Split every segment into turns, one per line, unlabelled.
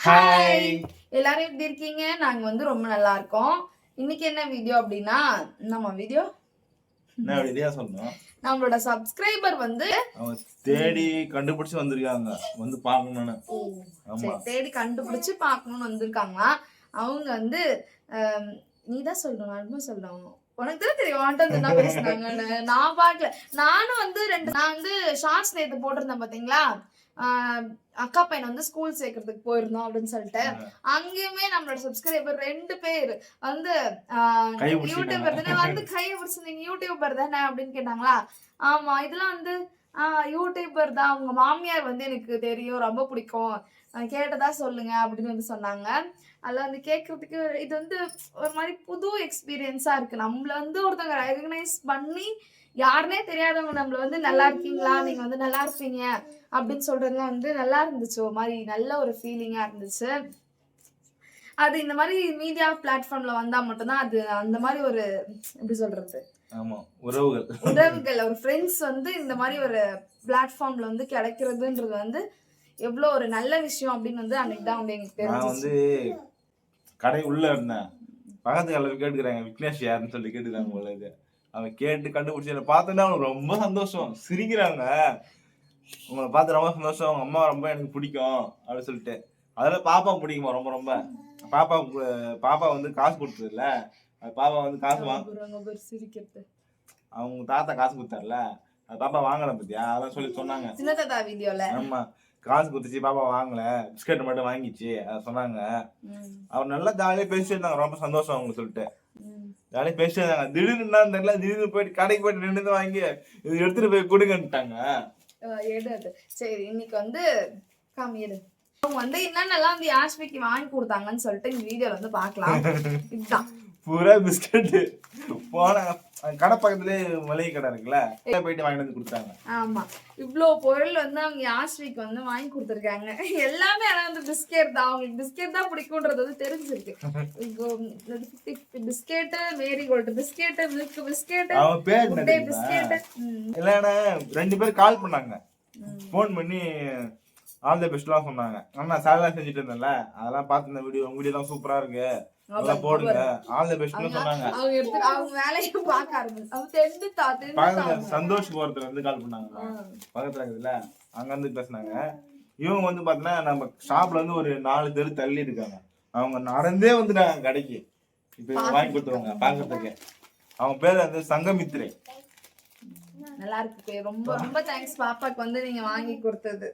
Hi,
எல்லாரும் எப்படி இருக்கீங்க? நாங்க வந்து ரொம்ப நல்லா இருக்கோம். இன்னைக்கு என்ன வீடியோ அப்படின்னா, நம்ம வீடியோ
என்ன வீடியோ சொல்லணும்?
நம்மளோட சப்ஸ்கிரைபர் வந்து
அவங்க தேடி கண்டுபிடிச்சு வந்திருக்காங்க, வந்து பார்க்கணும்னு.
சரி, தேடி கண்டுபிடிச்சு பார்க்கணும்னு வந்திருக்காங்க. அவங்க வந்து நீதான் சொல்லணும், நான் சொல்லணும். உனக்கு தான் தெரியும் அவன்கிட்ட வந்து என்ன பேசுனாங்கன்னு. நான் பார்க்கல. நானும் வந்து நான் வந்து ஷார்ட்ஸ் நேத்து போட்டிருந்தேன் பாத்தீங்களா? அக்கா பையனை வந்து ஸ்கூல் சேர்க்கறதுக்கு போயிருந்தோம் அப்படின்னு சொல்லிட்டு அங்கேயுமே நம்மளோட சப்ஸ்கிரைபர் 2 பேர் வந்து யூடியூபர் தானே வந்து கையை பிடிச்சிருந்தீங்க, யூடியூபர் தானே அப்படின்னு கேட்டாங்களா? ஆமா, இதெல்லாம் வந்து யூடியூபர் தான், உங்க மாமியார் வந்து எனக்கு தெரியும், ரொம்ப பிடிக்கும், கேட்டதா சொல்லுங்க அப்படின்னு வந்து சொன்னாங்க. அதில் வந்து கேட்கறதுக்கு இது வந்து ஒரு மாதிரி புது எக்ஸ்பீரியன்ஸா இருக்கு. நம்மள வந்து ஒருத்தவங்க ரெகனைஸ் பண்ணி யாருனே தெரியாதவங்க நம்மள வந்து நல்லா இருக்கீங்களா, நீங்க வந்து நல்லா இருப்பீங்க அப்படின்னு சொல்றதுலாம் வந்து நல்லா இருந்துச்சு. ஒரு மாதிரி நல்ல ஒரு ஃபீலிங்கா இருந்துச்சு. அது இந்த மாதிரி மீடியா பிளாட்ஃபார்ம்ல வந்தா மட்டும்தான் அது அந்த மாதிரி ஒரு எப்படி சொல்றது, உறவுகள் ஒரு ஃப்ரெண்ட்ஸ் வந்து இந்த மாதிரி ஒரு பிளாட்ஃபார்ம்ல வந்து கிடைக்கிறதுன்றது வந்து எவ்வளவு ஒரு நல்ல விஷயம் அப்படின்னு வந்து அன்னைக்கு தான் வந்து எனக்கு தெரியும்.
நான் வந்து கடை உள்ள இருந்தேன், பக்கத்து கடையில் கேட்டுக்கிறாங்க விக்னேஷ் யாருன்னு சொல்லி கேட்டுக்கிறாங்க போல. இது அவன் கேட்டு கண்டுபிடிச்சு பார்த்தோன்னா அவனுக்கு ரொம்ப சந்தோஷம், சிரிக்கிறாங்க. உங்களை பார்த்து ரொம்ப சந்தோஷம், உங்க அம்மா ரொம்ப எனக்கு பிடிக்கும் அப்படின்னு சொல்லிட்டு. அதில் பாப்பா பிடிக்குமா ரொம்ப ரொம்ப. பாப்பா வந்து காசு கொடுத்ததுல, பாப்பா வந்து காசு அவங்க தாத்தா காசு கொடுத்தாருல, அது பாப்பா வாங்கல பத்தியா, அதான் சொல்லி சொன்னாங்க
சின்ன தாத்தா வீடியோல.
ஆமா, காசு கொடுத்துச்சு பாப்பா வாங்கல, பிஸ்கட் மட்டும் வாங்கிச்சு அதை சொன்னாங்க. அவர் நல்லா ஜாலியா பேசிட்டு இருந்தாங்க, ரொம்ப சந்தோஷம் அவங்க சொல்லிட்டு ஜாலியா பேசிட்டு இருந்தாங்க. திடீர்னு தெரியல, திடீர்னு போயிட்டு கடைக்கு போயிட்டு நின்று வாங்கி இது எடுத்துட்டு போய் கொடுங்கன்ட்டாங்க.
சரி, இன்னைக்கு வந்து காமியது அவங்க வந்து என்னென்னலாம் வந்து யாஸ்மிக்கு வாங்கி கொடுத்தாங்கன்னு சொல்லிட்டு இந்த வீடியோல வந்து பார்க்கலாம். இதுதான்
பூரா பிஸ்கட். போன கடை பக்கத்துலயே மளிகை கடை இருக்குல்ல, போயிட்டு வாங்கிட்டு வந்து கொடுத்தாங்க.
ஆமா, இவ்வளோ பொருள் வந்து அவங்க யாஸ்மிக்கு வந்து வாங்கி கொடுத்துருக்காங்க. எல்லாமே ஆனா வந்து பிஸ்கெட் தான், அவங்களுக்கு பிஸ்கெட் தான் பிடிக்கும்ன்றது வந்து தெரிஞ்சிருக்கு. Biscuit, marigold biscuit, milk biscuit,
அவன் பேர்
பிஸ்கெட்.
இல்லைன்னா 2 பேர் கால் பண்ணாங்க, போன் பண்ணி ஆல் தி பெஸ்ட்லாம் சொன்னாங்க. ஆனா சாலா செஞ்சுட்டு இருந்தேன்ல, அதெல்லாம் பார்த்து இந்த வீடியோ, உங்க வீடியோ தான் சூப்பரா இருக்கு, அதெல்லாம் போடுங்க, ஆல் தி பெஸ்ட்னு சொன்னாங்க.
அவங்க வேலையை பார்க்க ஆரம்பிச்சாங்க.
சந்தோஷ் போறதுல இருந்து கால் பண்ணாங்க, பக்கத்துல இருக்குதுல, அங்க இருந்து பேசினாங்க. இவங்க வந்து பாத்தீங்கன்னா நம்ம ஷாப்ல இருந்து ஒரு 4 தெரு தள்ளி இருக்காங்க. அவங்க நடந்தே வந்துட்டாங்க கடைக்கு, இப்ப வாங்கி கொடுத்துருவாங்க பாக்கிறதுக்கு. அவங்க பேர் வந்து சங்கமித்ரை.
நல்லா இருக்கு, ரொம்ப ரொம்ப தேங்க்ஸ் பாப்பாக்கு வந்து நீங்க வாங்கி கொடுத்தது.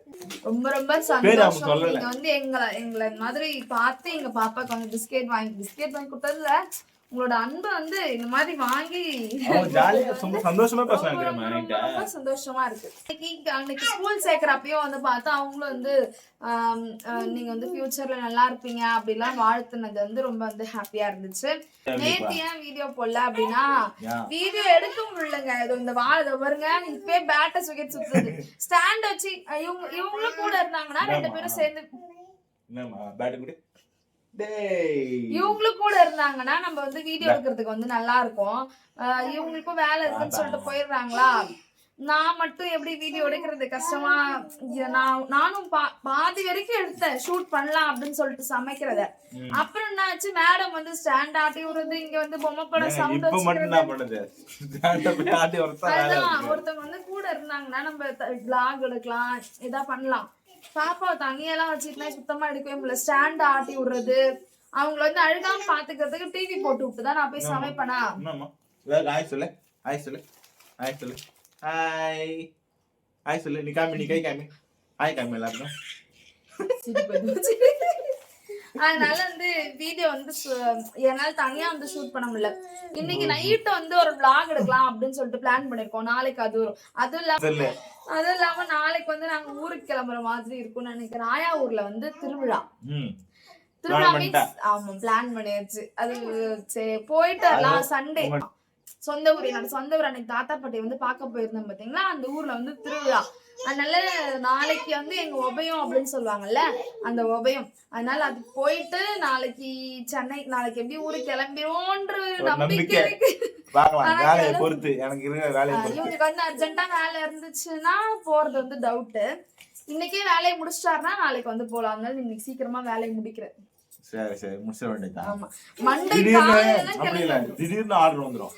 ரொம்ப ரொம்ப சந்தோஷம். நீங்க வந்து எங்களை மாதிரி பார்த்து எங்க பாப்பாக்கு வந்து பிஸ்கெட் வாங்கி கொடுத்ததுல உங்களோட அன்பு வந்து இந்த மாதிரி வாங்கி
சந்தோஷமா
சந்தோஷமா இருக்கு. அன்னைக்கு ஸ்கூல் சேர்க்கிறப்பயும் வந்து பார்த்தா அவங்களும் வந்து நீங்க வந்து ஃபியூச்சர்ல நல்லா இருப்பீங்க அப்படிலாம் வாழ்த்துனது வந்து ரொம்ப வந்து ஹாப்பியா இருந்துச்சு. நேத்து ஏன் வீடியோ போடல அப்படின்னா, வீடியோ எடுக்க முடியலங்க. இந்த வாழை பாருங்க, இப்பயே பேட்டை சுத்துது. ஸ்டாண்ட் வச்சு இவங்களும் கூட இருந்தாங்கன்னா 2 பேரும் சேர்ந்து இவங்களும் கூட இருந்தாங்கன்னா நம்ம வந்து வீடியோ எடுக்கிறதுக்கு வந்து நல்லா இருக்கும். இவங்களுக்கும் வேலை இருக்குன்னு சொல்லிட்டு போயிடுறாங்களா, நான் மட்டும் எப்படி வீடியோ எடுக்கிறது கஷ்டமா. நானும் பாதி வரைக்கும் எடுத்தேன், ஷூட் பண்ணலாம் அப்படின்னு சொல்லிட்டு சமைக்கிறத. அப்புறம் என்ன ஆச்சு, மேடம் வந்து ஸ்டாண்ட் ஆட்டி விடுறது, இங்க வந்து பொம்மை படம் சவுண்ட் ஒருத்தவங்க வந்து கூட இருந்தாங்கன்னா நம்ம விளாக் எடுக்கலாம், இதா பண்ணலாம். பாப்பா தனியெல்லாம் வச்சுட்டுனா சுத்தமா எடுக்கவே முடியல. ஸ்டாண்ட் ஆட்டி விடுறது, அவங்கள வந்து அழுகாம பாத்துக்கிறதுக்கு டிவி போட்டு விட்டுதான் நான் போய் சமைப்பேனா.
நீ காமி, நீ கை காமி, ஹாய் காமி எல்லாருக்கும்.
அதனால வந்து வீடியோ வந்து என்னால தனியா வந்து ஷூட் பண்ண முடியல. இன்னைக்கு நைட்டு வந்து ஒரு vlog எடுக்கலாம் அப்படின்னு சொல்லிட்டு பிளான் பண்ணிருக்கோம். நாளைக்கு அது வரும். அதுவும் இல்லாம நாளைக்கு வந்து நாங்க ஊருக்கு கிளம்புற மாதிரி இருக்கும்னு நினைக்கிறேன். ஆயா ஊர்ல வந்து திருவிழா மீன்ஸ் ஆமா பிளான் பண்ணியாச்சு. அது சரி போயிட்டு வரலாம். சண்டே சொந்த ஊர், என்னோட சொந்த ஊர். அன்னைக்கு தாத்தா பாட்டி வந்து பார்க்க போயிருந்தோம் பாத்தீங்களா, அந்த ஊர்ல வந்து திருவிழா. அதனால நாளைக்கு வந்து எங்க உபயம் அப்படின்னு சொல்லுவாங்கல்ல, அந்த உபயம். அதனால அது போயிட்டு நாளைக்கு சென்னை, நாளைக்கு எப்படி ஊருக்கு கிளம்பிடுவோன்ற நம்பிக்கை இருக்கு. இவங்களுக்கு வந்து அர்ஜென்ட்டா வேலை இருந்துச்சுன்னா போறது வந்து டவுட்டு. இன்னைக்கே வேலையை முடிச்சிட்டாருன்னா நாளைக்கு வந்து போலாம். அதனால இன்னைக்கு சீக்கிரமா வேலையை முடிக்கிறேன்.
சரி முடிச்சிட வேண்டியதுதான்.
ஆமா மண்டே காலையில
அப்படி இல்ல திடீர்னு ஆர்டர் வந்துரும்.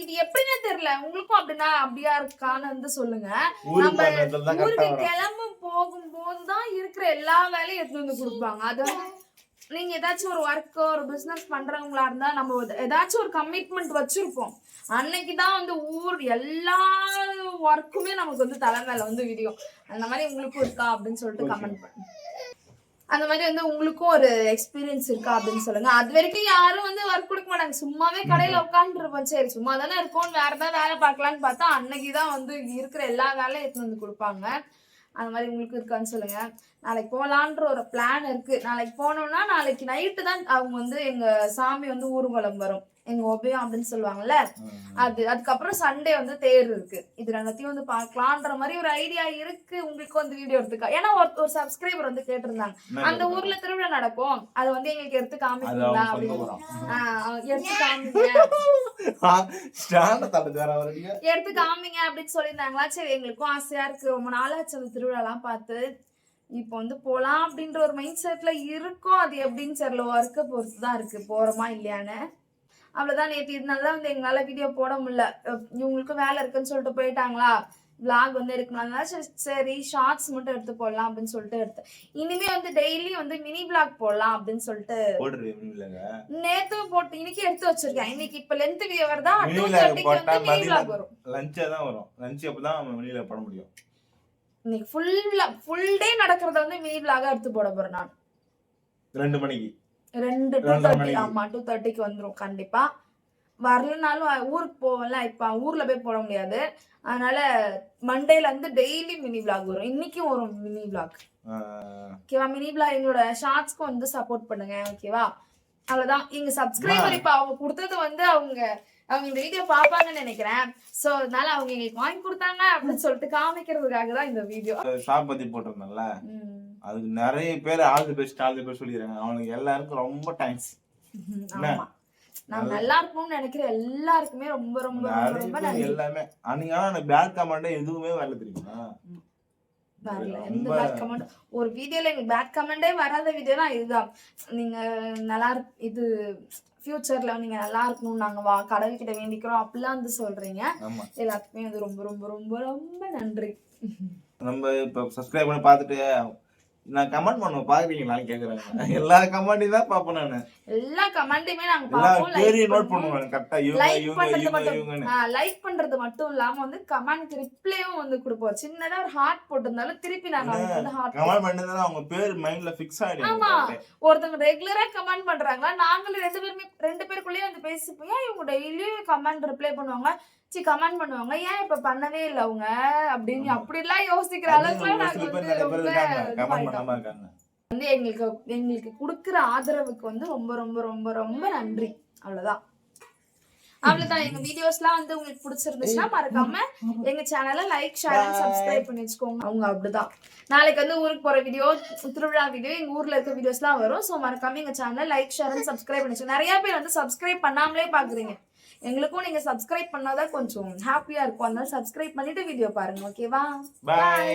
இது எப்படின்னு தெரியல உங்களுக்கும் அப்படியா இருக்கான்னு வந்து சொல்லுங்க.
ஊருக்கு
நம்ம ஊருக்கு கிளம்பு போகும்போதுதான் இருக்கிற எல்லா வேலையும் எடுத்து வந்து கொடுப்பாங்க. அது வந்து நீங்க ஏதாச்சும் ஒரு ஒர்க் ஒரு பிசினஸ் பண்றவங்களா இருந்தா நம்ம ஏதாச்சும் ஒரு கமிட்மெண்ட் வச்சிருப்போம். அன்னைக்குதான் வந்து எல்லா ஒர்க்குமே நமக்கு வந்து தலைமையில வந்து விடியும். அந்த மாதிரி உங்களுக்கும் இருக்கா அப்படின்னு சொல்லிட்டு கமெண்ட் பண்ணுங்க. அந்த மாதிரி வந்து உங்களுக்கும் ஒரு எக்ஸ்பீரியன்ஸ் இருக்கா அப்படின்னு சொல்லுங்க. அது வரைக்கும் யாரும் வந்து ஒர்க் கொடுக்க மாட்டாங்க. சும்மாவே கடையில உட்காந்துட்டு இருப்போம். சரி சும்மா தானே இருக்கோம் வேற ஏதாவது வேலை பார்க்கலான்னு பார்த்தா அன்னைக்குதான் வந்து இருக்கிற எல்லா வேலையும் எடுத்து வந்து கொடுப்பாங்க. அந்த மாதிரி உங்களுக்கு இருக்கான்னு சொல்லுங்க. நாளைக்கு போலான்ற ஒரு பிளான் இருக்கு. நாளைக்கு போனோம்னா நாளைக்கு நைட்டு தான் அவங்க வந்து எங்க சாமி வந்து ஊர்வலம் வரும். எங்க ஒபயம் அப்படின்னு சொல்லுவாங்கல்ல அதுக்கப்புறம் சண்டே வந்து தேர் இருக்கு. இது ரெண்டத்தையும் வந்து பாக்கலான்ற மாதிரி ஒரு ஐடியா இருக்கு. உங்களுக்கு வந்து வீடியோ எடுத்துக்கா ஏன்னா ஒரு சப்ஸ்கிரைபர் வந்து கேட்டிருந்தாங்க அந்த ஊர்ல திருவிழா நடக்கும் அதை வந்து எங்களுக்கு எடுத்து காமிக்கிறீங்களா அப்படின்னு எடுத்து காமிங்க அப்படின்னு சொல்லியிருந்தாங்களா. சரி எங்களுக்கும் ஆசையா இருக்கு. ரொம்ப நாளாச்சு அந்த திருவிழா எல்லாம் பார்த்து. இப்போ வந்து போலாம் அப்படின்ற ஒரு மைண்ட் செட்ல இருக்கும். அது எப்படின்னு தெரியல ஒர்க்கை பொறுத்துதான் இருக்கு போறோமா இல்லையான்னு. அவ்வளவுதான். நேற்று இதனாலதான் வந்து எங்களால வீடியோ போட முடியல. இவங்களுக்கும் வேலை இருக்குன்னு சொல்லிட்டு போயிட்டாங்களா. விளாக் வந்து எடுக்கணும். சரி ஷார்ட்ஸ் மட்டும் எடுத்து போடலாம் அப்படின்னு சொல்லிட்டு எடுத்தேன். இனிமே வந்து டெய்லி வந்து மினி விளாக் போடலாம் அப்படின்னு சொல்லிட்டு நேத்து போட்டு இன்னைக்கு எடுத்து வச்சிருக்கேன். இன்னைக்கு இப்ப லென்த் வீடியோ வருதா 2:30 வந்து மினி விளாக் வரும்.
லஞ்சா தான் வரும். லஞ்ச் அப்பதான் மினில போட முடியும்.
இன்னைக்கு ஃபுல் டே நடக்கிறத வந்து மினி விளாகா எடுத்து போட போறேன் நான்
2 மணிக்கு
2:30. ஆமா 2:30க்கு வந்துரும் கண்டிப்பா. வரலனாலும் ஊருக்கு போவல. இப்ப ஊர்ல போய் போட முடியாது. அதனால மண்டேல இருந்து டெய்லி மினி விளாக் வரும். இன்னைக்கும் வரும் மினி விளாக். ஓகேவா. மினி விளாக் எங்களோட ஷார்ட்ஸ்க்கு வந்து சப்போர்ட் பண்ணுங்க. ஓகேவா. அவ்வளவுதான். எங்க சப்ஸ்கிரைபர் இப்ப அவங்க கொடுத்தது வந்து அவங்க இந்த வீடியோ பாப்பாங்கன்னு நினைக்கிறேன். சோ அதனால அவங்க எங்களுக்கு வாங்கி கொடுத்தாங்க அப்படின்னு சொல்லிட்டு காமிக்கிறதுக்காக தான் இந்த வீடியோ.
ஷாப் பத்தி போட்டிருந்தேன்ல அதுக்கு நிறைய பேர் ஆல் தி பெஸ்ட் சொல்லிடுறாங்க. அவனுக்கு எல்லாருக்கும் ரொம்ப தேங்க்ஸ்.
நான் நல்லா இருக்கணும்னு நினைக்கிற எல்லாருக்குமே ரொம்ப ரொம்ப ரொம்ப நன்றி.
எல்லாமே அன்னைக்கு எனக்கு பேட் கமெண்ட் எதுவுமே வரல தெரியுமா.
எந்த பேட் கமெண்ட் ஒரு வீடியோல எங்களுக்கு பேட் கமெண்டே வராத வீடியோனா இதுதான். நீங்க நல்லா இது ஃபியூச்சர்ல நீங்க நல்லா இருக்கணும் நாங்க கடவுள்கிட்ட வேண்டிக்கிறோம் அப்படிலாம் வந்து சொல்றீங்க. எல்லாத்துக்குமே வந்து ரொம்ப ரொம்ப ரொம்ப ரொம்ப நன்றி.
நம்ம இப்ப சப்ஸ்கிரைப் பண்ணி பார்த்துட்டு நான் கமெண்ட் பண்ணுவேன் பாக்குறீங்களான்னு கேக்குறாங்க. எல்லா கமெண்டையும் தான் பாப்பேன் நானு.
எல்லா கமெண்டையுமே நாங்க பாப்போம்.
நோட் பண்ணுவேன் கரெக்ட்டா.
லைக் பண்றது மட்டும் இல்லாம வந்து கமெண்ட்க்கு ரிப்ளையும் வந்து கொடுப்போம். சின்னதா ஒரு ஹார்ட் போட்டிருந்தாலும் திருப்பி நாங்க வந்து ஹார்ட்
கமெண்ட் பண்ணதா அவங்க பேர் மைண்ட்ல ஃபிக்ஸ் ஆயிடுது.
ஆமா ஒருத்தங்க ரெகுலரா கமெண்ட் பண்றாங்க. நாங்களும் ரெண்டு பேருக்குள்ளேயே வந்து பேசிப்போம். இவங்க டெய்லி கமெண்ட் ரிப்ளை பண்ணுவாங்க. கமெண்ட் பண்ணுவாங்க. ஏன் இப்ப பண்ணவே இல்ல அவங்க அப்படின்னு அப்படி எல்லாம் யோசிக்கிற அளவுக்கு வந்து எங்களுக்கு குடுக்கிற ஆதரவுக்கு வந்து ரொம்ப ரொம்ப ரொம்ப ரொம்ப நன்றி. அவ்வளவுதான். எங்க வீடியோஸ் எல்லாம் வந்து உங்களுக்கு பிடிச்சிருந்துச்சுன்னா மறக்காம எங்க சேனலை லைக் ஷேர் அண்ட் சப்ஸ்கிரைப் பண்ணி வச்சுக்கோங்க. அவங்க அப்படிதான். நாளைக்கு வந்து ஊருக்கு போற வீடியோ திருவிழா வீடியோ எங்க ஊர்ல இருக்க வீடியோஸ் எல்லாம் வரும். சோ மறக்காம எங்க சேனலை லைக் ஷேர் அண்ட் சப்ஸ்கிரைப் பண்ணி வச்சுக்கோங்க. நிறைய பேர் வந்து சப்ஸ்கிரைப் பண்ணாமலே பாக்குறீங்க. எங்களுக்கும் நீங்க சப்ஸ்கிரைப் பண்ணாதான் கொஞ்சம் ஹாப்பியா இருக்கும். அதனால சப்ஸ்கிரைப் பண்ணிட்டு வீடியோ பாருங்க. ஓகேவா.
பை.